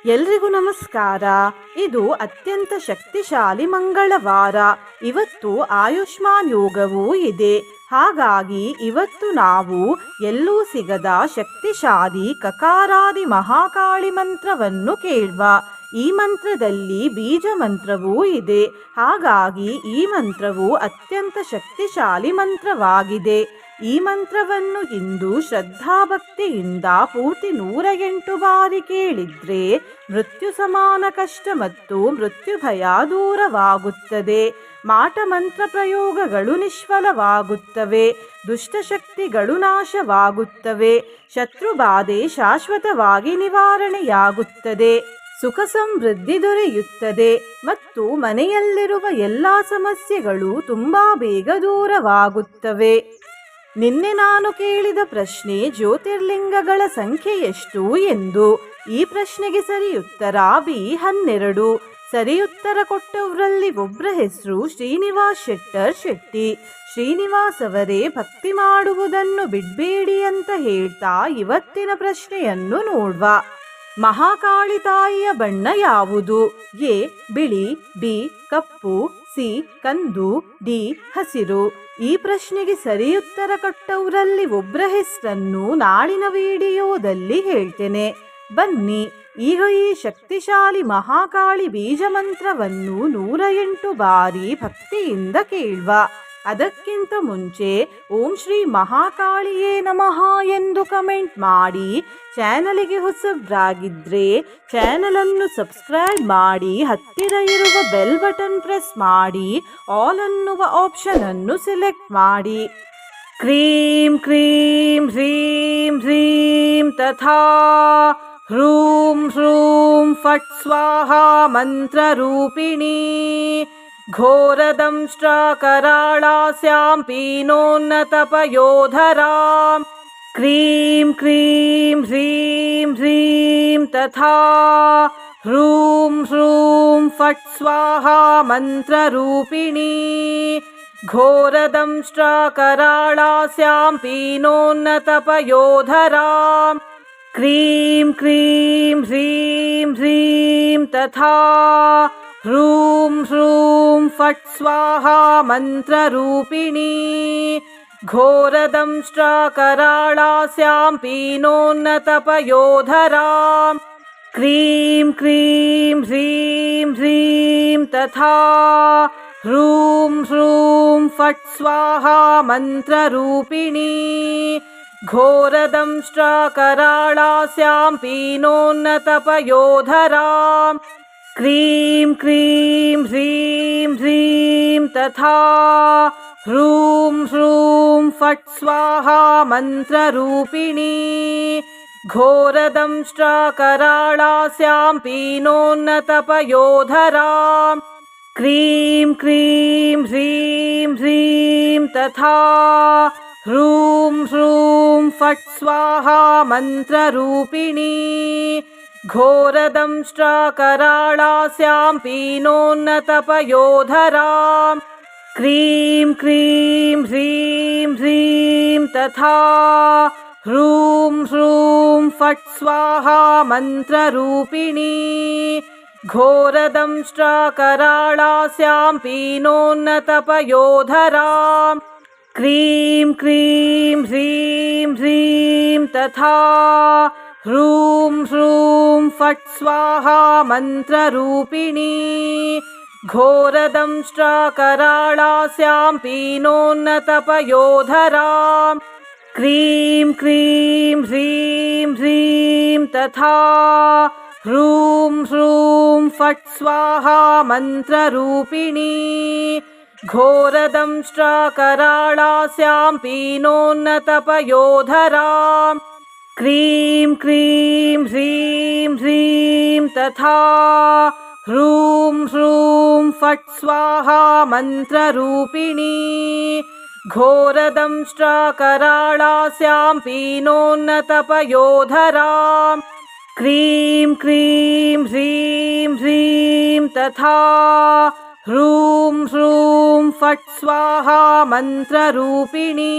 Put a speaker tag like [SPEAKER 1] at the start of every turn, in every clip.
[SPEAKER 1] ಎಲ್ರಿಗೂ ನಮಸ್ಕಾರ. ಇದು ಅತ್ಯಂತ ಶಕ್ತಿಶಾಲಿ ಮಂಗಳವಾರ. ಇವತ್ತು ಆಯುಷ್ಮಾನ್ ಯೋಗವೂ ಇದೆ. ಹಾಗಾಗಿ ಇವತ್ತು ನಾವು ಎಲ್ಲೂ ಸಿಗದ ಶಕ್ತಿಶಾಲಿ ಕಕಾರಾದಿ ಮಹಾಕಾಳಿ ಮಂತ್ರವನ್ನು ಕೇಳುವ. ಈ ಮಂತ್ರದಲ್ಲಿ ಬೀಜ ಮಂತ್ರವೂ ಇದೆ. ಹಾಗಾಗಿ ಈ ಮಂತ್ರವು ಅತ್ಯಂತ ಶಕ್ತಿಶಾಲಿ ಮಂತ್ರವಾಗಿದೆ. ಈ ಮಂತ್ರವನ್ನು ಇಂದು ಶ್ರದ್ಧಾಭಕ್ತಿಯಿಂದ ಪೂರ್ತಿ 108 ಬಾರಿ ಕೇಳಿದ್ರೆ ಮೃತ್ಯು ಸಮಾನ ಕಷ್ಟ ಮತ್ತು ಮೃತ್ಯು ಭಯ ದೂರವಾಗುತ್ತದೆ. ಮಾಟ ಮಂತ್ರ ಪ್ರಯೋಗಗಳು ನಿಷ್ಫಲವಾಗುತ್ತವೆ. ದುಷ್ಟಶಕ್ತಿಗಳು ನಾಶವಾಗುತ್ತವೆ. ಶತ್ರುಬಾಧೆ ಶಾಶ್ವತವಾಗಿ ನಿವಾರಣೆಯಾಗುತ್ತದೆ. ಸುಖ ಸಮೃದ್ಧಿ ದೊರೆಯುತ್ತದೆ ಮತ್ತು ಮನೆಯಲ್ಲಿರುವ ಎಲ್ಲ ಸಮಸ್ಯೆಗಳು ತುಂಬಾ ಬೇಗ ದೂರವಾಗುತ್ತವೆ. ನಿನ್ನೆ ನಾನು ಕೇಳಿದ ಪ್ರಶ್ನೆ ಜ್ಯೋತಿರ್ಲಿಂಗಗಳ ಸಂಖ್ಯೆ ಎಷ್ಟು ಎಂದು. ಈ ಪ್ರಶ್ನೆಗೆ ಸರಿಯುತ್ತರ B12. ಸರಿಯುತ್ತರ ಕೊಟ್ಟವರಲ್ಲಿ ಒಬ್ಬರ ಹೆಸರು ಶ್ರೀನಿವಾಸ್ ಶೆಟ್ಟರ್ ಶೆಟ್ಟಿ. ಶ್ರೀನಿವಾಸ್ ಅವರೇ, ಭಕ್ತಿ ಮಾಡುವುದನ್ನು ಬಿಡಬೇಡಿ ಅಂತ ಹೇಳ್ತಾ ಇವತ್ತಿನ ಪ್ರಶ್ನೆಯನ್ನು ನೋಡುವ. ಮಹಾಕಾಳಿ ತಾಯಿಯ ಬಣ್ಣ ಯಾವುದು? ಎ ಬಿಳಿ, ಬಿ ಕಪ್ಪು, ಸಿ ಕಂದು, ಡಿ ಹಸಿರು. ಈ ಪ್ರಶ್ನೆಗೆ ಸರಿಯುತ್ತರ ಕೊಟ್ಟವರಲ್ಲಿ ಒಬ್ಬರ ಹೆಸರನ್ನು ನಾಳಿನ ವಿಡಿಯೋದಲ್ಲಿ ಹೇಳ್ತೇನೆ. ಬನ್ನಿ ಈಗ ಈ ಶಕ್ತಿಶಾಲಿ ಮಹಾಕಾಳಿ ಬೀಜ ಮಂತ್ರವನ್ನು 108 ಬಾರಿ ಭಕ್ತಿಯಿಂದ ಕೇಳುವ. ಅದಕ್ಕಿಂತ ಮುಂಚೆ ಓಂ ಶ್ರೀ ಮಹಾಕಾಳಿಯೇ ನಮಃ ಎಂದು ಕಮೆಂಟ್ ಮಾಡಿ. ಚಾನಲಿಗೆ ಹೊಸಬ್ರಾಗಿದ್ರೆ ಚಾನಲನ್ನು ಸಬ್ಸ್ಕ್ರೈಬ್ ಮಾಡಿ. ಹತ್ತಿರ ಇರುವ ಬೆಲ್ ಬಟನ್ ಪ್ರೆಸ್ ಮಾಡಿ. ಆಲ್ ಅನ್ನುವ ಆಪ್ಷನ್ ಅನ್ನು ಸೆಲೆಕ್ಟ್ ಮಾಡಿ. ಕ್ರೀಂ ಕ್ರೀಂ ಹ್ರೀಂ ಹ್ರೀಂ ತಥಾ ಹ್ರೂಂ ಹ್ರೂಂ ಫಟ್ ಸ್ವಾಹಾ ಮಂತ್ರರೂಪಿಣಿ ಘೋರದಂಷ್ಟ್ರಾಕರಾಳಾಸ್ಯಾಂ ಪೀನೋನ್ನತಪಯೋಧರಾಂ ಕ್ರೀಂ ಕ್ರೀಂ ಹ್ರೀಂ ಹ್ರೀಂ ತಥಾ ಹ್ರೂಂ ಹ್ರೂಂ ಫಟ್ ಸ್ವಾಹಾ ಮಂತ್ರರೂಪಿಣಿ ಘೋರದಂಷ್ಟ್ರಾಕರಾಳಾಸ್ಯಾಂ ಪೀನೋನ್ನತಪಯೋಧರಾಂ ಕ್ರೀಂ ಕ್ರೀಂ ಹ್ರೀಂ ಹ್ರೀಂ ತಥಾ ಹ್ರೂಂ ಹ್ರೂಂ ಫಟ್ ಸ್ವಾಹಾ ಮಂತ್ರರೂಪಿಣಿ ಘೋರದಂಷ್ಟ್ರಾಕರಾಳಾಸ್ಯಾಂ ಪೀನೋನ್ನತಪಯೋಧರಾಂ ಕ್ರೀಂ ಕ್ರೀಂ ಹ್ರೀಂ ಹ್ರೀಂ ತಥಾ ಹ್ರೂಂ ಹ್ರೂಂ ಫಟ್ ಸ್ವಾಹಾ ಮಂತ್ರರೂಪಿಣಿ ಘೋರದಂಷ್ಟ್ರಾಕರಾಳಾಸ್ಯಾಂ ಪೀನೋನ್ನತಪಯೋಧರಾಂ ಕ್ರೀಂ ಕ್ರೀಂ ಹ್ರೀಂ ಹ್ರೀಂ ತಥಾ ಹ್ರೂಂ ಹ್ರೂಂ ಫಟ್ ಸ್ವಾಹಾ ಮಂತ್ರರೂಪಿಣಿ ಘೋರದಂಷ್ಟ್ರಾಕರಾಳಾಸ್ಯಾಂ ಪೀನೋನ್ನತಪಯೋಧರಾಂ ಕ್ರೀಂ ಕ್ರೀಂ ಹ್ರೀಂ ಹ್ರೀಂ ತಥಾ ಹ್ರೂಂ ಹ್ರೂಂ ಫಟ್ ಸ್ವಾಹಾ ಮಂತ್ರರೂಪಿಣಿ ಘೋರದಂಷ್ಟ್ರಾಕರಾಳಾಸ್ಯಾಂ ಪೀನೋನ್ನತಪಯೋಧರಾಂ ಕ್ರೀಂ ಕ್ರೀಂ ಹ್ರೀಂ ಹ್ರೀಂ ತಥಾ ಹ್ರೂಂ ಹ್ರೂಂ ಫಟ್ ಸ್ವಾಹಾ ಮಂತ್ರರೂಪಿಣಿ ಘೋರದಂಷ್ಟ್ರಾಕರಾಳಾಸ್ಯಾಂ ಪೀನೋನ್ನತಪಯೋಧರಾಂ ಕ್ರೀಂ ಕ್ರೀಂ ಹ್ರೀಂ ಹ್ರೀಂ ತಥಾ ಹ್ರೂಂ ಹ್ರೂಂ ಫಟ್ ಸ್ವಾಹಾ ಮಂತ್ರರೂಪಿಣಿ ಘೋರದಂಷ್ಟ್ರಾಕರಾಳಾಸ್ಯಾಂ ಪೀನೋನ್ನತಪಯೋಧರಾಂ ಕ್ರೀಂ ಕ್ರೀಂ ಹ್ರೀಂ ಹ್ರೀಂ ತಥಾ ಹ್ರೂಂ ಹ್ರೂಂ ಫಟ್ ಸ್ವಾಹಾ ಮಂತ್ರರೂಪಿಣಿ ಘೋರದಂಷ್ಟ್ರಾಕರಾಳಾಸ್ಯಾಂ ಪೀನೋನ್ನತಪಯೋಧರಾಂ ಕ್ರೀಂ ಕ್ರೀಂ ಹ್ರೀಂ ಹ್ರೀಂ ತಥಾ ಹ್ರೂಂ ಹ್ರೂಂ ಫಟ್ ಸ್ವಾಹಾ ಮಂತ್ರರೂಪಿಣಿ ಘೋರದಂಷ್ಟ್ರಾಕರಾಳಾಸ್ಯಾಂ ಪೀನೋನ್ನತಪಯೋಧರಾಂ ಕ್ರೀಂ ಕ್ರೀಂ ಹ್ರೀಂ ಹ್ರೀಂ ತಥಾ ಹ್ರೂಂ ಹ್ರೂಂ ಫಟ್ ಸ್ವಾಹಾ ಮಂತ್ರರೂಪಿಣಿ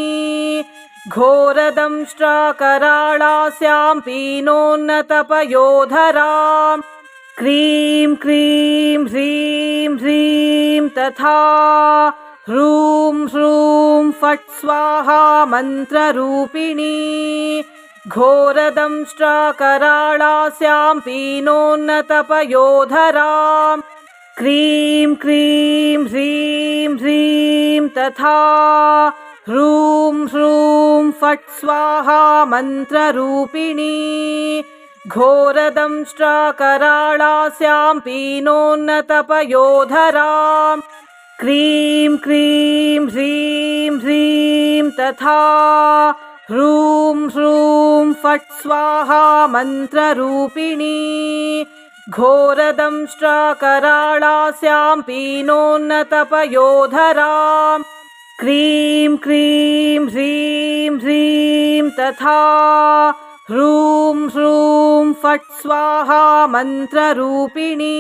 [SPEAKER 1] घोरदंष्ट्राकराळास्यां पीनोन्नतपयोधरां क्रीं क्रीं ह्रीं ह्रीं तथा ह्रूं ह्रूं फट् स्वाहा मन्त्ररूपिणी घोरदंष्ट्राकराळास्यां पीनोन्नतपयोधरां क्रीं क्रीं ह्रीं ह्रीं तथा ह्रूं ह्रूं फट् स्वाहा मन्त्ररूपिणी घोरदंष्ट्राकराळास्यां पीनोन्नतपयोधरां क्रीं क्रीं ह्रीं ह्रीं तथा ह्रूं ह्रूं फट् स्वाहा मन्त्ररूपिणी घोरदंष्ट्राकराळास्यां पीनोन्नतपयोधरां क्रीं क्रीं ह्रीं ह्रीं तथा ह्रूं ह्रूं फट् स्वाहा मन्त्ररूपिणी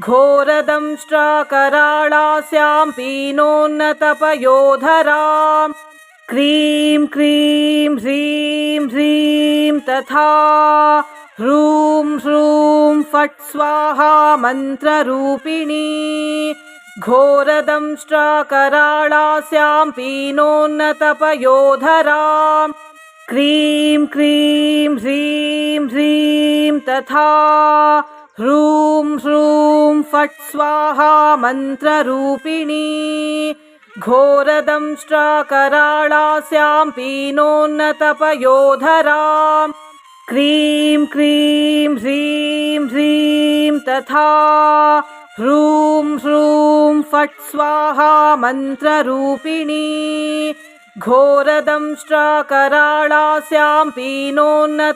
[SPEAKER 1] घोरदंष्ट्राकराळास्यां पीनोन्नतपयोधरां क्रीं क्रीं ह्रीं ह्रीं तथा ह्रूं ह्रूं फट् स्वाहा मन्त्ररूपिणी घोरदंष्ट्राकराळास्यां पीनोन्नतपयोधरां क्रीं क्रीं ह्रीं ह्रीं तथा ह्रूं ह्रूं फट् स्वाहा मन्त्ररूपिणी घोरदंष्ट्राकराळास्यां पीनोन्नतपयोधरां क्रीं क्रीं ह्रीं ह्रीं तथा ह्रूं ह्रूं फट् स्वाहा मन्त्ररूपिणी घोरदंष्ट्राकराळास्यां पीनोन्नतपयोधरां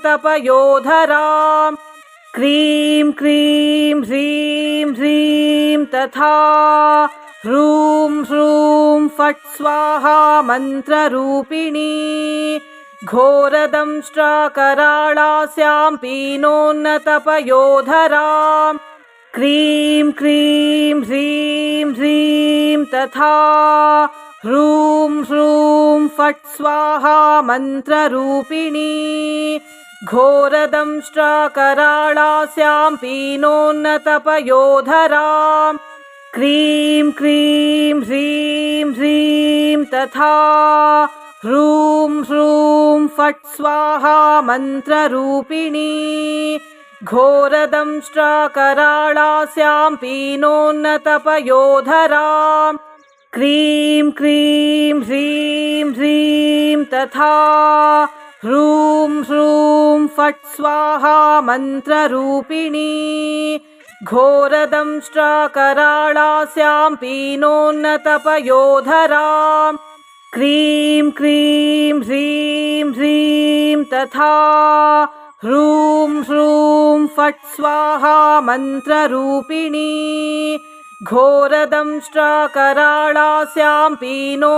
[SPEAKER 1] क्रीं क्रीं ह्रीं ह्रीं तथा ह्रूं ह्रूं फट् स्वाहा मन्त्ररूपिणी घोरदंष्ट्राकराळास्यां पीनोन्नतपयोधरां क्रीं क्रीं ह्रीं ह्रीं तथा ह्रूं ह्रूं फट् स्वाहा मन्त्ररूपिणी घोरदंष्ट्राकराळास्यां पीनोन्नतपयोधरां क्रीं क्रीं ह्रीं ह्रीं तथा ह्रूं ह्रूं फट् स्वाहा मन्त्ररूपिणी घोरदंष्ट्राकराळास्यां पीनोन्नतपयोधरां क्रीं क्रीं ह्रीं ह्रीं तथा ह्रूं ह्रूं फट् स्वाहा मन्त्ररूपिणी घोरदंष्ट्राकराळास्यां पीनोन्नतपयोधरां क्रीं क्रीं ह्रीं ह्रीं तथा ह्रूं ह्रूं फट् स्वाहा मन्त्ररूपिणी घोरदंष्ट्राकराळास्यां पीनोन्नतपयोधरां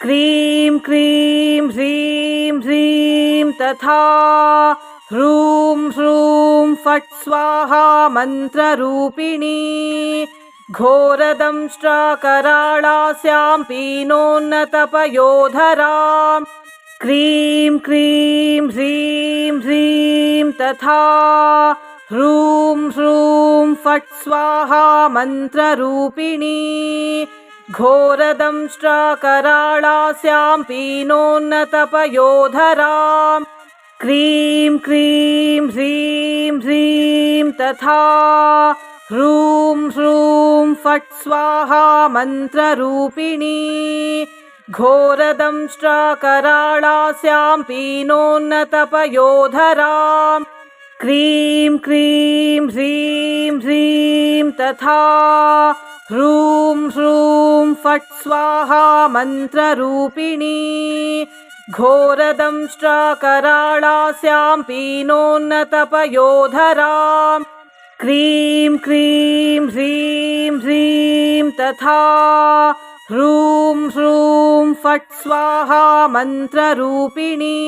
[SPEAKER 1] क्रीं क्रीं ह्रीं ह्रीं तथा ह्रूं ह्रूं फट् स्वाहा मन्त्ररूपिणी घोरदंष्ट्राकराळास्यां पीनोन्नतपयोधरां क्रीं क्रीं ह्रीं ह्रीं तथा ह्रूं ह्रूं फट् स्वाहा मन्त्ररूपिणी घोरदंष्ट्राकराळास्यां पीनोन्नतपयोधरां क्रीं क्रीं ह्रीं ह्रीं तथा ह्रूं ह्रूं फट् स्वाहा मन्त्ररूपिणी घोरदंष्ट्राकराळास्यां पीनोन्नतपयोधरां क्रीं क्रीं ह्रीं ह्रीं तथा ह्रूं ह्रूं फट् स्वाहा मन्त्ररूपिणी घोरदंष्ट्राकराळास्यां पीनोन्नतपयोधरां क्रीं क्रीं ह्रीं ह्रीं तथा ह्रूं ह्रूं फट् स्वाहा मन्त्ररूपिणी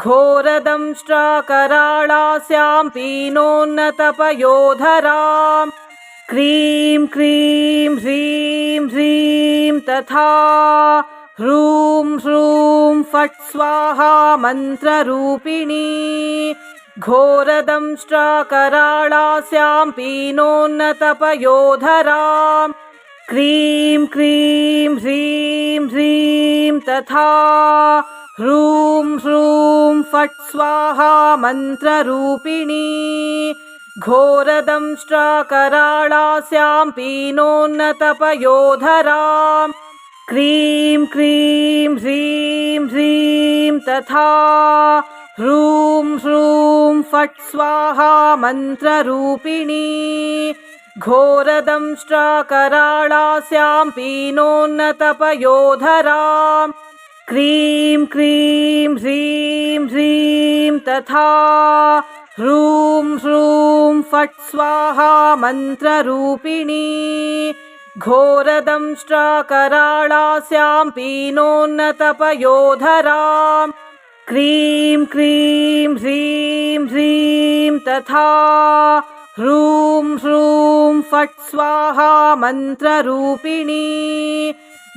[SPEAKER 1] घोरदंष्ट्राकराळास्यां पीनोन्नतपयोधरां क्रीं क्रीं ह्रीं ह्रीं तथा ह्रूं ह्रूं फट् स्वाहा मन्त्ररूपिणी घोरदंष्ट्राकराळास्यां पीनोन्नतपयोधरां क्रीं क्रीं ह्रीं ह्रीं तथा ह्रूं ह्रूं फट् स्वाहा मन्त्ररूपिणी घोरदंष्ट्राकराळास्यां पीनोन्नतपयोधरां क्रीं क्रीं ह्रीं ह्रीं तथा ह्रूं ह्रूं फट् स्वाहा मन्त्ररूपिणी घोरदंष्ट्राकराळास्यां पीनोन्नतपयोधरां क्रीं क्रीं ह्रीं ह्रीं तथा ह्रूं ह्रूं फट् स्वाहा मन्त्ररूपिणी घोरदंष्ट्राकराळास्यां पीनोन्नतपयोधरां क्रीं क्रीं ह्रीं ह्रीं तथा ह्रूं ह्रूं फट् स्वाहा मन्त्ररूपिणी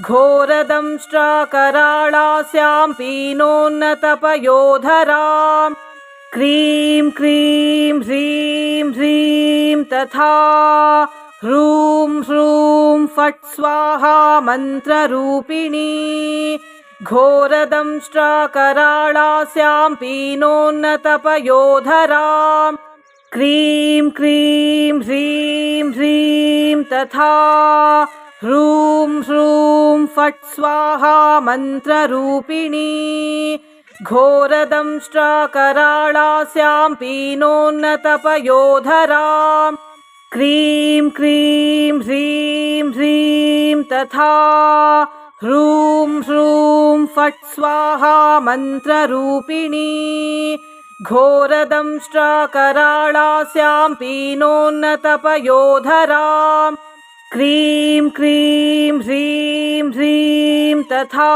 [SPEAKER 1] घोरदंष्ट्राकराळास्यां पीनोन्नतपयोधरां क्रीं क्रीं ह्रीं ह्रीं तथा ह्रूं ह्रूं फट् स्वाहा मन्त्ररूपिणी घोरदंष्ट्राकराळास्यां पीनोन्नतपयोधरां क्रीं क्रीं ह्रीं ह्रीं तथा ह्रूं ह्रूं फट् स्वाहा मन्त्ररूपिणी घोरदंष्ट्राकराळास्यां पीनोन्नतपयोधरां क्रीं क्रीं ह्रीं ह्रीं तथा ह्रूं ह्रूं फट् स्वाहा मन्त्ररूपिणी घोरदंष्ट्राकराळास्यां पीनोन्नतपयोधरां क्रीं क्रीं ह्रीं ह्रीं तथा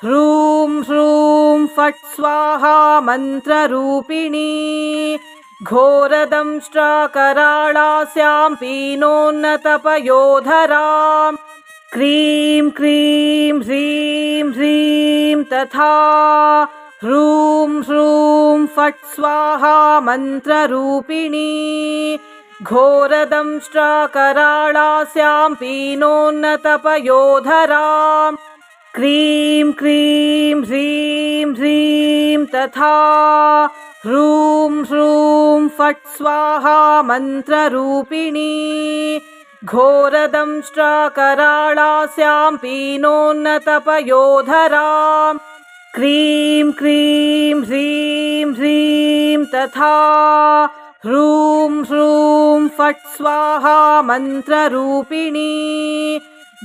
[SPEAKER 1] ह्रूं ह्रूं फट् स्वाहा मन्त्ररूपिणी घोरदंष्ट्राकराळास्यां पीनोन्नतपयोधरां क्रीं क्रीं ह्रीं ह्रीं तथा ह्रूं ह्रूं फट् स्वाहा मन्त्ररूपिणी घोरदंष्ट्राकराळास्यां पीनोन्नतपयोधरां क्रीं क्रीं ह्रीं ह्रीं तथा ह्रूं ह्रूं फट् स्वाहा मन्त्ररूपिणी घोरदंष्ट्राकराळास्यां पीनोन्नतपयोधरां क्रीं क्रीं ह्रीं ह्रीं तथा ह्रूं ह्रूं फट् स्वाहा मन्त्ररूपिणी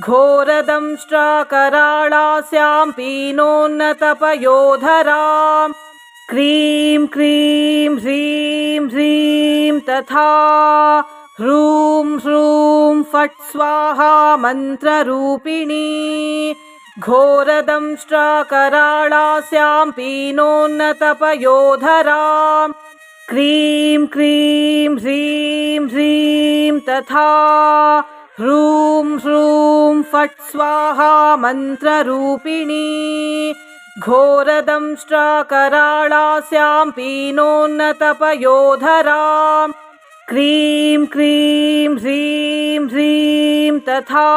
[SPEAKER 1] घोरदंष्ट्राकराळास्यां पीनोन्नतपयोधरां क्रीं क्रीं ह्रीं ह्रीं तथा ह्रूं ह्रूं फट् स्वाहा मन्त्ररूपिणी घोरदंष्ट्राकराळास्यां पीनोन्नतपयोधरां क्रीं क्रीं ह्रीं ह्रीं तथा ह्रूं ह्रूं फट् स्वाहा मन्त्ररूपिणी घोरदंष्ट्राकराळास्यां पीनोन्नतपयोधरां क्रीं क्रीं ह्रीं ह्रीं तथा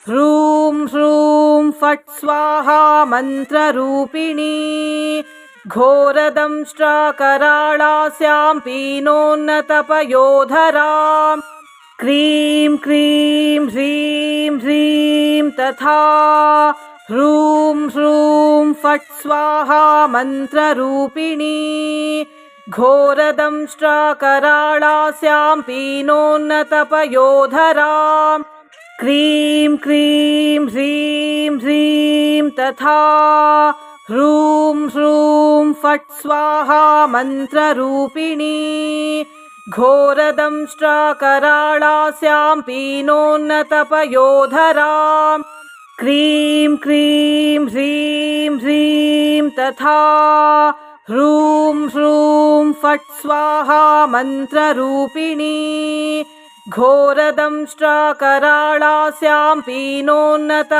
[SPEAKER 1] ह्रूं ह्रूं फट् स्वाहा मन्त्ररूपिणी घोरदंष्ट्राकराळास्यां पीनोन्नतपयोधरां क्रीं क्रीं ह्रीं ह्रीं तथा ह्रूं ह्रूं फट् स्वाहा मन्त्ररूपिणी घोरदंष्ट्राकराळास्यां पीनोन्नतपयोधरां क्रीं क्रीं ह्रीं ह्रीं तथा ह्रूं ह्रूं फट् स्वाहा मन्त्ररूपिणी घोरदंष्ट्राकराळास्यां पीनोन्नतपयोधरां क्रीं क्रीं ह्रीं ह्रीं तथा ह्रूं ह्रूं फट् स्वाहा मन्त्ररूपिणी घोरदंष्ट्राकराळास्यां पीनोन्नतपयोधरां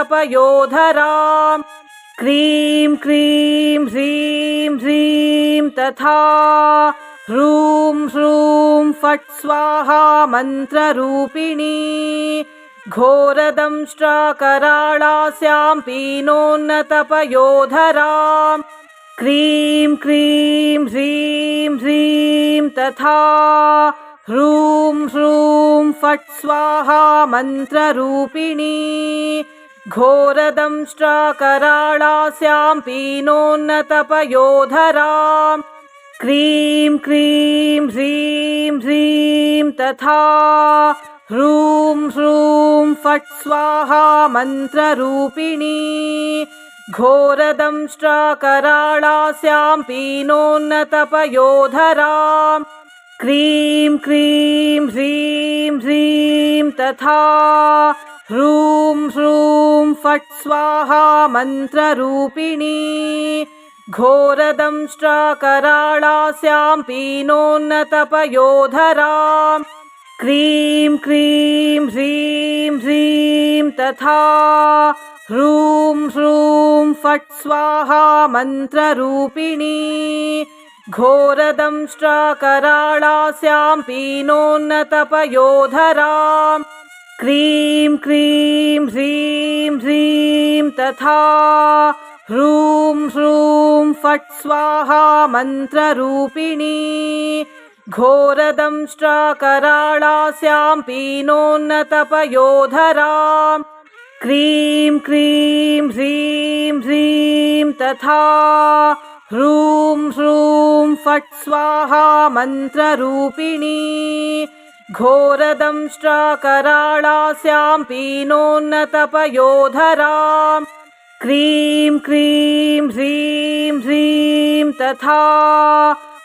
[SPEAKER 1] क्रीं क्रीं ह्रीं ह्रीं तथा ह्रूं ह्रूं फट् स्वाहा मन्त्ररूपिणी घोरदंष्ट्राकराळास्यां पीनोन्नतपयोधरां क्रीं क्रीं ह्रीं ह्रीं तथा ह्रूं ह्रूं फट् स्वाहा मन्त्ररूपिणी घोरदंष्ट्राकराळास्यां पीनोन्नतपयोधरां क्रीं क्रीं ह्रीं ह्रीं तथा ह्रूं ह्रूं फट् स्वाहा मन्त्ररूपिणी घोरदंष्ट्राकराळास्यां पीनोन्नतपयोधरां क्रीं क्रीं ह्रीं ह्रीं तथा ह्रूं ह्रूं फट् स्वाहा मन्त्ररूपिणी घोरदंष्ट्राकराळास्यां पीनोन्नतपयोधरां क्रीं क्रीं ह्रीं ह्रीं तथा ह्रूं ह्रूं फट् स्वाहा मन्त्ररूपिणी घोरदंष्ट्राकराळास्यां पीनोन्नतपयोधरां क्रीं क्रीं ह्रीं ह्रीं तथा ह्रूं ह्रूं फट् स्वाहा मन्त्ररूपिणी घोरदंष्ट्राकराळास्यां पीनोन्नतपयोधरां क्रीं क्रीं ह्रीं ह्रीं तथा ह्रूं ह्रूं फट् स्वाहा मन्त्ररूपिणी घोरदंष्ट्राकराळास्यां पीनोन्नतपयोधरां क्रीं क्रीं ह्रीं ह्रीं तथा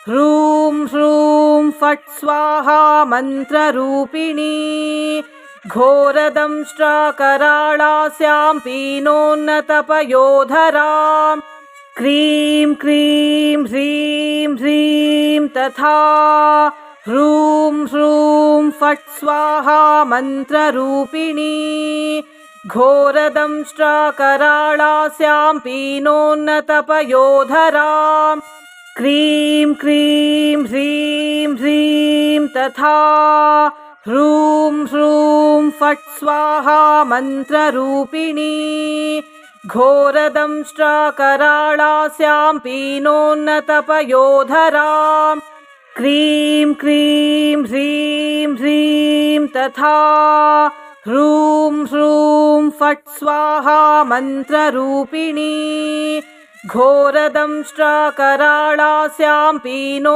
[SPEAKER 1] ह्रूं ह्रूं फट् स्वाहा मन्त्ररूपिणी घोरदंष्ट्राकराळास्यां पीनोन्नतपयोधरां क्रीं क्रीं ह्रीं ह्रीं तथा ह्रूं ह्रूं फट् स्वाहा मन्त्ररूपिणी घोरदंष्ट्राकराळास्यां पीनोन्नतपयोधरां क्रीं क्रीं ह्रीं ह्रीं तथा ह्रूं ह्रूं फट् स्वाहा मन्त्ररूपिणी घोरदंष्ट्राकराळास्यां पीनोन्नतपयोधरां क्रीं क्रीं ह्रीं ह्रीं तथा ह्रूं ह्रूं फट् स्वाहा मन्त्ररूपिणी घोरदंष्ट्राकराळास्यां पीनोन्नतपयोधरां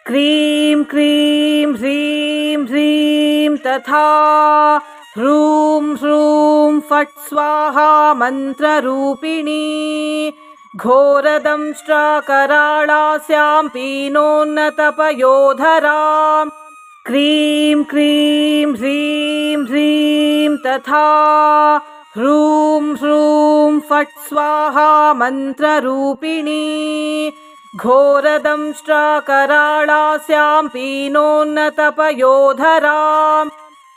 [SPEAKER 1] क्रीं क्रीं ह्रीं ह्रीं तथा ह्रूं ह्रूं फट् स्वाहा मन्त्ररूपिणी घोरदंष्ट्राकराळास्यां पीनोन्नतपयोधरां क्रीं क्रीं ह्रीं ह्रीं तथा ह्रूं ह्रूं फट् स्वाहा मन्त्ररूपिणी घोरदंष्ट्राकराळास्यां पीनोन्नतपयोधरां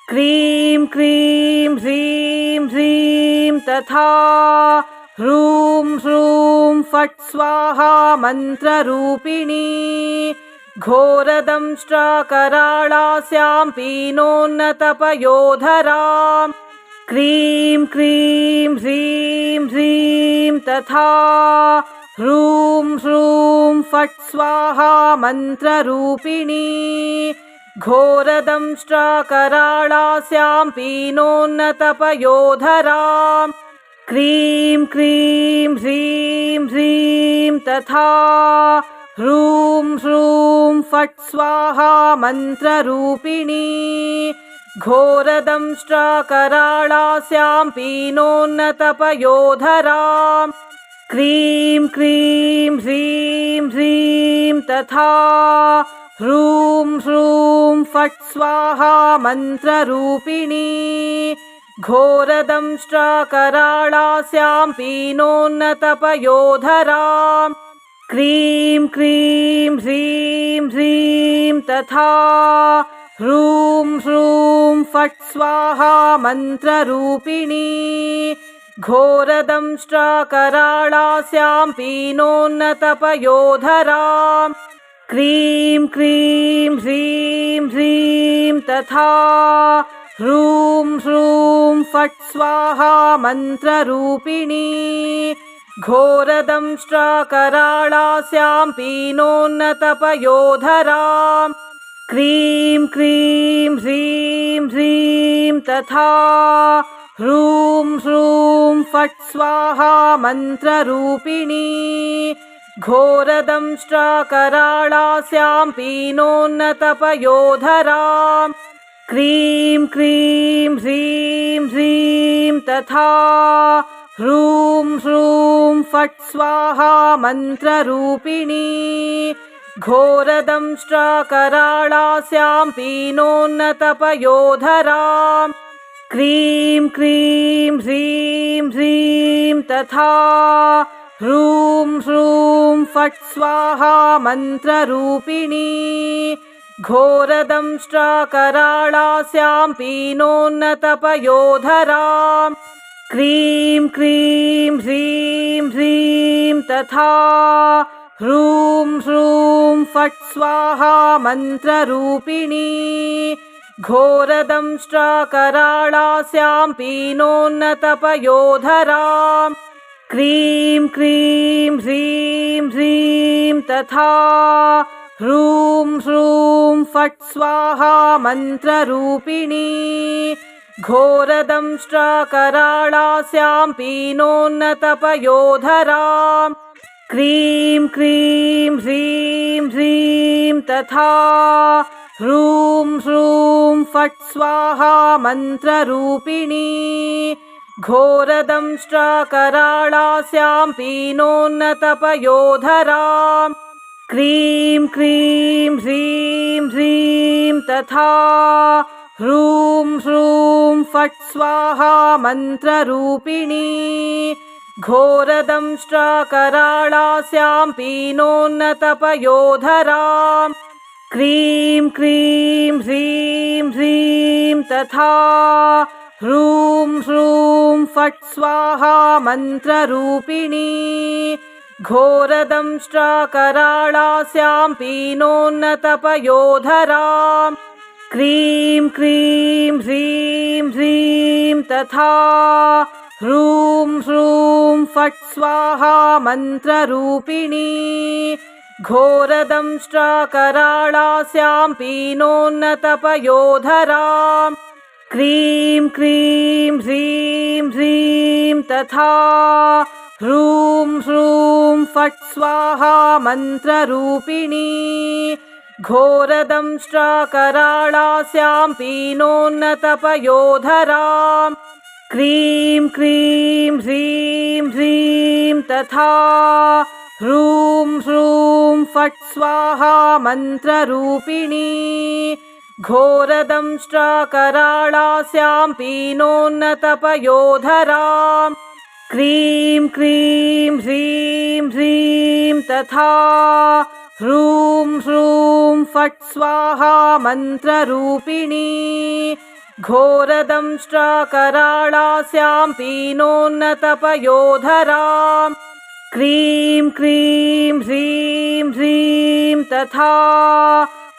[SPEAKER 1] क्रीं क्रीं ह्रीं ह्रीं तथा ह्रूं ह्रूं फट् स्वाहा मन्त्ररूपिणी घोरदंष्ट्राकराळास्यां पीनोन्नतपयोधरां क्रीं क्रीं ह्रीं ह्रीं तथा ह्रूं ह्रूं फट् स्वाहा मन्त्ररूपिणी घोरदंष्ट्राकराळास्यां पीनोन्नतपयोधरां क्रीं क्रीं ह्रीं ह्रीं तथा ह्रूं ह्रूं फट् स्वाहा मन्त्ररूपिणी घोरदंष्ट्राकराळास्यां पीनोन्नतपयोधरां क्रीं क्रीं ह्रीं ह्रीं तथा ह्रूं ह्रूं फट् स्वाहा मन्त्ररूपिणी घोरदंष्ट्राकराळास्यां पीनोन्नतपयोधरां क्रीं क्रीं ह्रीं ह्रीं तथा ह्रूं ह्रूं फट् स्वाहा मन्त्ररूपिणी घोरदंष्ट्राकराळास्यां पीनोन्नतपयोधरां क्रीं क्रीं ह्रीं ह्रीं तथा ह्रूं ह्रूं फट् स्वाहा मन्त्ररूपिणी घोरदंष्ट्राकराळास्यां पीनोन्नतपयोधरां क्रीं क्रीं ह्रीं ह्रीं तथा ह्रूं ह्रूं फट् स्वाहा मन्त्ररूपिणी घोरदंष्ट्राकराळास्यां पीनोन्नतपयोधरां क्रीं क्रीं ह्रीं ह्रीं तथा ह्रूं ह्रूं फट् स्वाहा मन्त्ररूपिणी घोरदंष्ट्राकराळास्यां पीनोन्नतपयोधरां क्रीं क्रीं ह्रीं ह्रीं तथा ह्रूं ह्रूं फट् स्वाहा मन्त्ररूपिणी घोरदंष्ट्राकराळास्यां पीनोन्नतपयोधरां क्रीं क्रीं ह्रीं ह्रीं तथा ह्रूं ह्रूं फट् स्वाहा मन्त्ररूपिणी घोरदंष्ट्राकराळास्यां पीनोन्नतपयोधरां क्रीं क्रीं ह्रीं ह्रीं तथा ह्रूं ह्रूं फट् स्वाहा मन्त्ररूपिणी घोरदंष्ट्राकराळास्यां पीनोन्नतपयोधरां क्रीं क्रीं ह्रीं ह्रीं तथा ह्रूं ह्रूं फट् स्वाहा मन्त्ररूपिणी घोरदंष्ट्राकराळास्यां पीनोन्नतपयोधरां क्रीं क्रीं ह्रीं ह्रीं तथा ह्रूं ह्रूं फट् स्वाहा मन्त्ररूपिणी घोरदंष्ट्राकराळास्यां पीनोन्नतपयोधरां क्रीं क्रीं ह्रीं ह्रीं तथा ह्रूं ह्रूं फट् स्वाहा मन्त्ररूपिणी घोरदंष्ट्राकराळास्यां पीनोन्नतपयोधरां क्रीं क्रीं ह्रीं ह्रीं तथा ह्रूं ह्रूं फट् स्वाहा मन्त्ररूपिणी घोरदंष्ट्राकराळास्यां पीनोन्नतपयोधरां क्रीं क्रीं ह्रीं ह्रीं तथा ह्रूं ह्रूं फट् स्वाहा मन्त्ररूपिणी घोरदंष्ट्राकराळास्यां पीनोन्नतपयोधरां क्रीं क्रीं ह्रीं ह्रीं तथा ह्रूं ह्रूं फट् स्वाहा मन्त्ररूपिणी घोरदंष्ट्राकराळास्यां पीनोन्नतपयोधरां क्रीं क्रीं ह्रीं ह्रीं तथा ह्रूं ह्रूं फट् स्वाहा मन्त्ररूपिणी घोरदंष्ट्राकराळास्यां पीनोन्नतपयोधरां क्रीं क्रीं ह्रीं ह्रीं तथा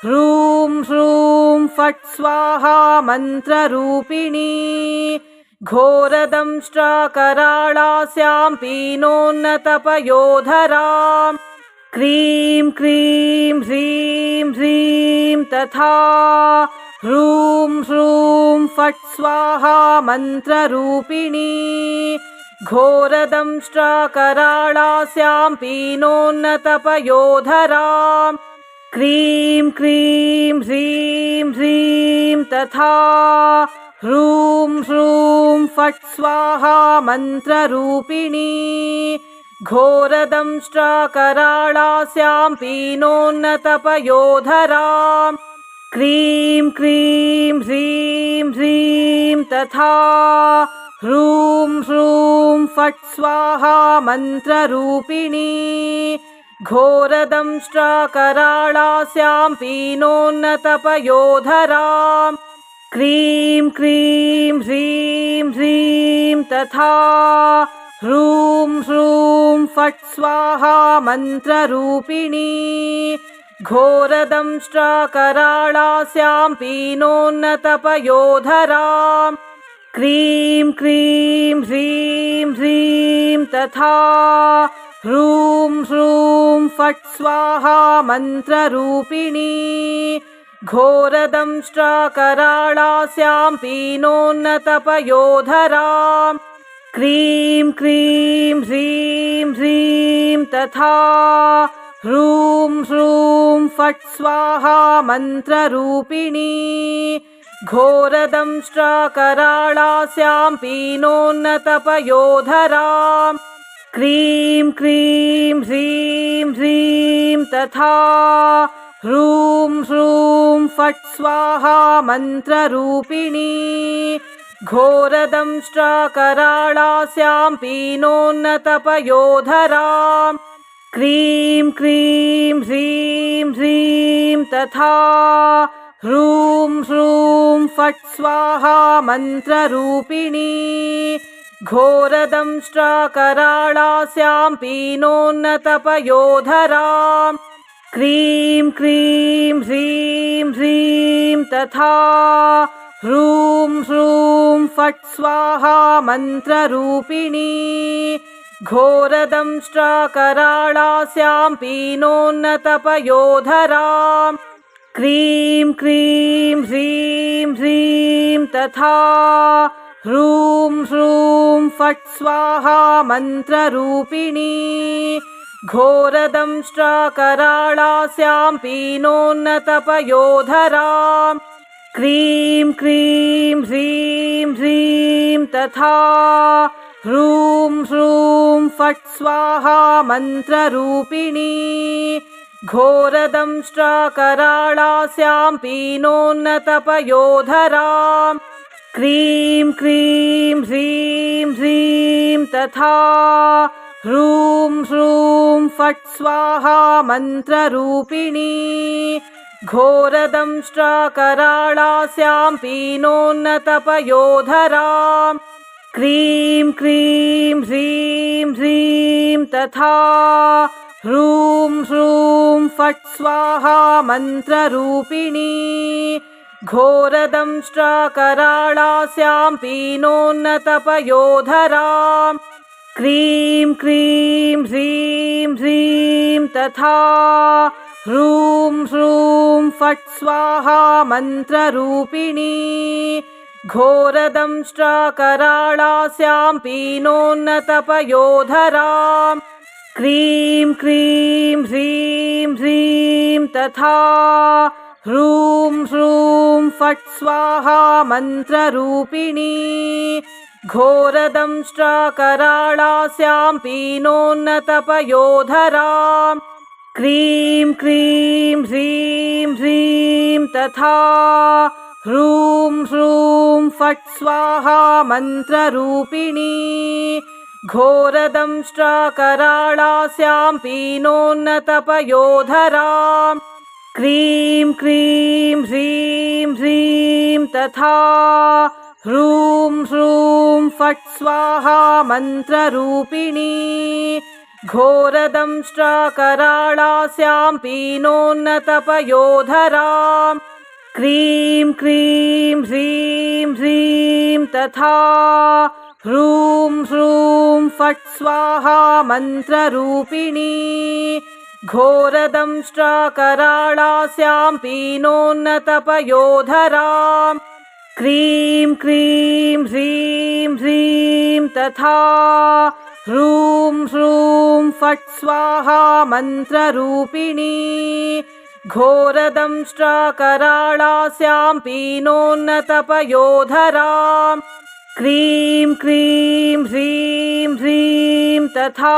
[SPEAKER 1] ह्रूं ह्रूं फट् स्वाहा मन्त्ररूपिणी घोरदंष्ट्राकराळास्यां पीनोन्नतपयोधरां क्रीं क्रीं ह्रीं ह्रीं तथा ह्रूं ह्रूं फट् स्वाहा मन्त्ररूपिणी घोरदंष्ट्राकराळास्यां पीनोन्नतपयोधरां क्रीं क्रीं ह्रीं ह्रीं तथा ह्रूं ह्रूं फट् स्वाहा मन्त्ररूपिणी घोरदंष्ट्राकराळास्यां पीनोन्नतपयोधरां क्रीं क्रीं ह्रीं ह्रीं तथा ह्रूं ह्रूं फट् स्वाहा मन्त्ररूपिणी घोरदंष्ट्राकराळास्यां पीनोन्नतपयोधरां क्रीं क्रीं ह्रीं ह्रीं तथा ह्रूं ह्रूं फट् स्वाहा मन्त्ररूपिणी घोरदंष्ट्राकराळास्यां पीनोन्नतपयोधरां क्रीं क्रीं ह्रीं ह्रीं तथा ह्रूं ह्रूं फट् स्वाहा मन्त्ररूपिणी घोरदंष्ट्राकराळास्यां पीनोन्नतपयोधरां क्रीं क्रीं ह्रीं ह्रीं तथा ह्रूं ह्रूं फट् स्वाहा मन्त्ररूपिणी घोरदंष्ट्राकराळास्यां पीनोन्नतपयोधरां क्रीं क्रीं ह्रीं ह्रीं तथा ह्रूं ह्रूं फट् स्वाहा मन्त्ररूपिणी घोरदंष्ट्राकराळास्यां पीनोन्नतपयोधरां क्रीं क्रीं ह्रीं ह्रीं तथा ह्रूं ह्रूं फट् स्वाहा मन्त्ररूपिणी घोरदंष्ट्राकराळास्यां पीनोन्नतपयोधरां क्रीं क्रीं ह्रीं ह्रीं तथा ह्रूं ह्रूं फट् स्वाहा मन्त्ररूपिणी घोरदंष्ट्राकराळास्यां पीनोन्नतपयोधरां क्रीं क्रीं ह्रीं ह्रीं तथा ह्रूं ह्रूं फट् स्वाहा मन्त्ररूपिणी घोरदंष्ट्राकराळास्यां पीनोन्नतपयोधरां क्रीं क्रीं ह्रीं ह्रीं तथा ह्रूं ह्रूं फट् स्वाहा मन्त्ररूपिणी घोरदंष्ट्राकराळास्यां पीनोन्नतपयोधरां क्रीं क्रीं ह्रीं ह्रीं तथा ह्रूं ह्रूं फट् स्वाहा मन्त्ररूपिणी घोरदंष्ट्राकराळास्यां पीनोन्नतपयोधरां क्रीं क्रीं ह्रीं ह्रीं तथा ह्रूं ह्रूं फट् स्वाहा मन्त्ररूपिणी घोरदंष्ट्राकराळास्यां पीनोन्नतपयोधरां क्रीं क्रीं ह्रीं ह्रीं तथा ह्रूं ह्रूं फट् स्वाहा मन्त्ररूपिणी घोरदंष्ट्राकराळास्यां पीनोन्नतपयोधरां क्रीं क्रीं ह्रीं ह्रीं तथा ह्रूं ह्रूं फट् स्वाहा मन्त्ररूपिणी घोरदंष्ट्राकराळास्यां पीनोन्नतपयोधरां क्रीं क्रीं ह्रीं ह्रीं तथा ह्रूं ह्रूं फट् स्वाहा मन्त्ररूपिणी घोरदंष्ट्राकराळास्यां पीनोन्नतपयोधरां क्रीं क्रीं ह्रीं ह्रीं तथा ह्रूं ह्रूं फट् स्वाहा मन्त्ररूपिणी घोरदंष्ट्राकराळास्यां पीनोन्नतपयोधरां क्रीं क्रीं ह्रीं ह्रीं तथा ह्रूं ह्रूं फट् स्वाहा मन्त्ररूपिणी घोरदंष्ट्राकराळास्यां पीनोन्नतपयोधरां क्रीं क्रीं ह्रीं ह्रीं तथा ह्रूं ह्रूं फट् स्वाहा मन्त्ररूपिणी घोरदंष्ट्राकराळास्यां पीनोन्नतपयोधरां क्रीं क्रीं ह्रीं ह्रीं तथा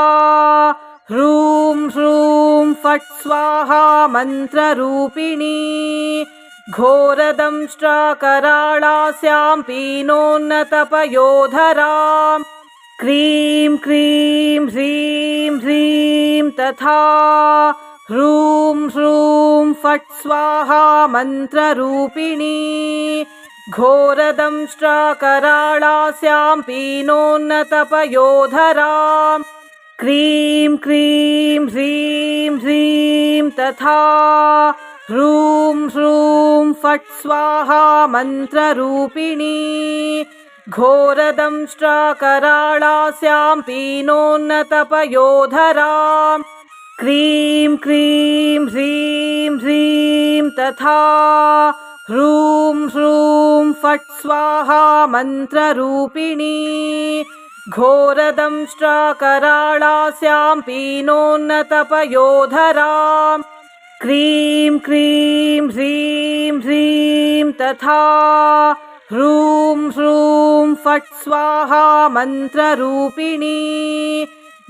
[SPEAKER 1] ह्रूं ह्रूं फट् स्वाहा मन्त्ररूपिणी घोरदंष्ट्राकराळास्यां पीनोन्नतपयोधरां क्रीं क्रीं ह्रीं ह्रीं तथा ह्रूं ह्रूं फट् स्वाहा मन्त्ररूपिणी घोरदंष्ट्राकराळास्यां पीनोन्नतपयोधराम् क्रीं क्रीं ह्रीं ह्रीं तथा ह्रूं ह्रूं फट् स्वाहा मन्त्ररूपिणी घोरदंष्ट्राकराळास्यां पीनोन्नतपयोधराम् क्रीं क्रीं ह्रीं ह्रीं तथा ह्रूं ह्रूं फट् स्वाहा मन्त्ररूपिणी घोरदंष्ट्राकराळास्यां पीनोन्नतपयोधराम् क्रीं क्रीं ह्रीं ह्रीं तथा ह्रूं ह्रूं फट् स्वाहा मन्त्ररूपिणी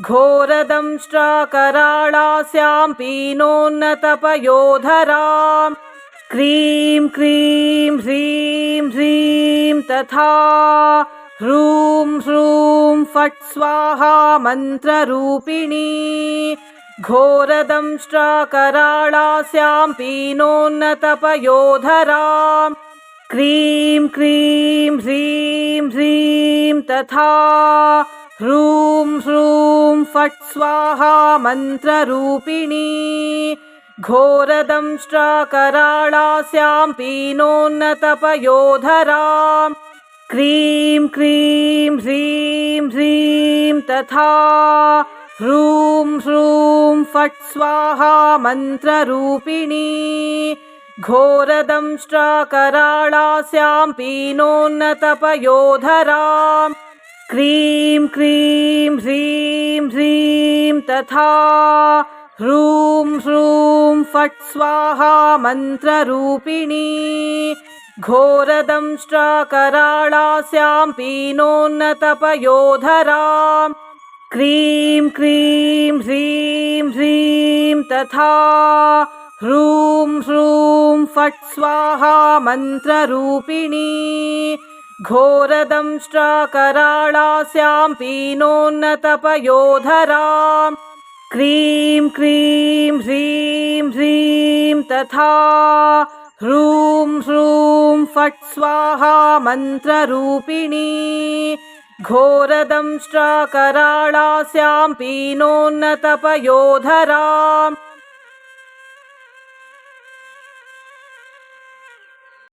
[SPEAKER 1] घोरदंष्ट्राकराळास्यां पीनोन्नतपयोधराम् क्रीं क्रीं ह्रीं ह्रीं तथा ह्रूं ह्रूं फट् स्वाहा मन्त्ररूपिणी घोरदंष्ट्राकराळास्यां पीनोन्नतपयोधराम् क्रीं क्रीं ह्रीं ह्रीं तथा ह्रूं ह्रूं फट् स्वाहा मन्त्ररूपिणी घोरदंष्ट्राकराळास्यां पीनोन्नतपयोधराम् क्रीं क्रीं ह्रीं ह्रीं तथा ह्रूं ह्रूं फट् स्वाहा मन्त्ररूपिणी घोरदंष्ट्राकराळास्यां पीनोन्नतपयोधराम् क्रीं क्रीं ह्रीं ह्रीं तथा ह्रूं ह्रूं फट् स्वाहा मन्त्ररूपिणी घोरदंष्ट्राकराळास्यां पीनोन्नतपयोधराम् क्रीं क्रीं ह्रीं ह्रीं तथा ह्रूं ह्रूं फट् स्वाहा मन्त्ररूपिणी घोरदंष्ट्राकराळास्यां पीनोन्नतपयोधराम् क्रीं क्रीं ह्रीं ह्रीं तथा ह्रूं ह्रूं फट् स्वाहा मन्त्ररूपिणी घोरदंष्ट्राकराळास्यां पीनोन्नतपयोधराम्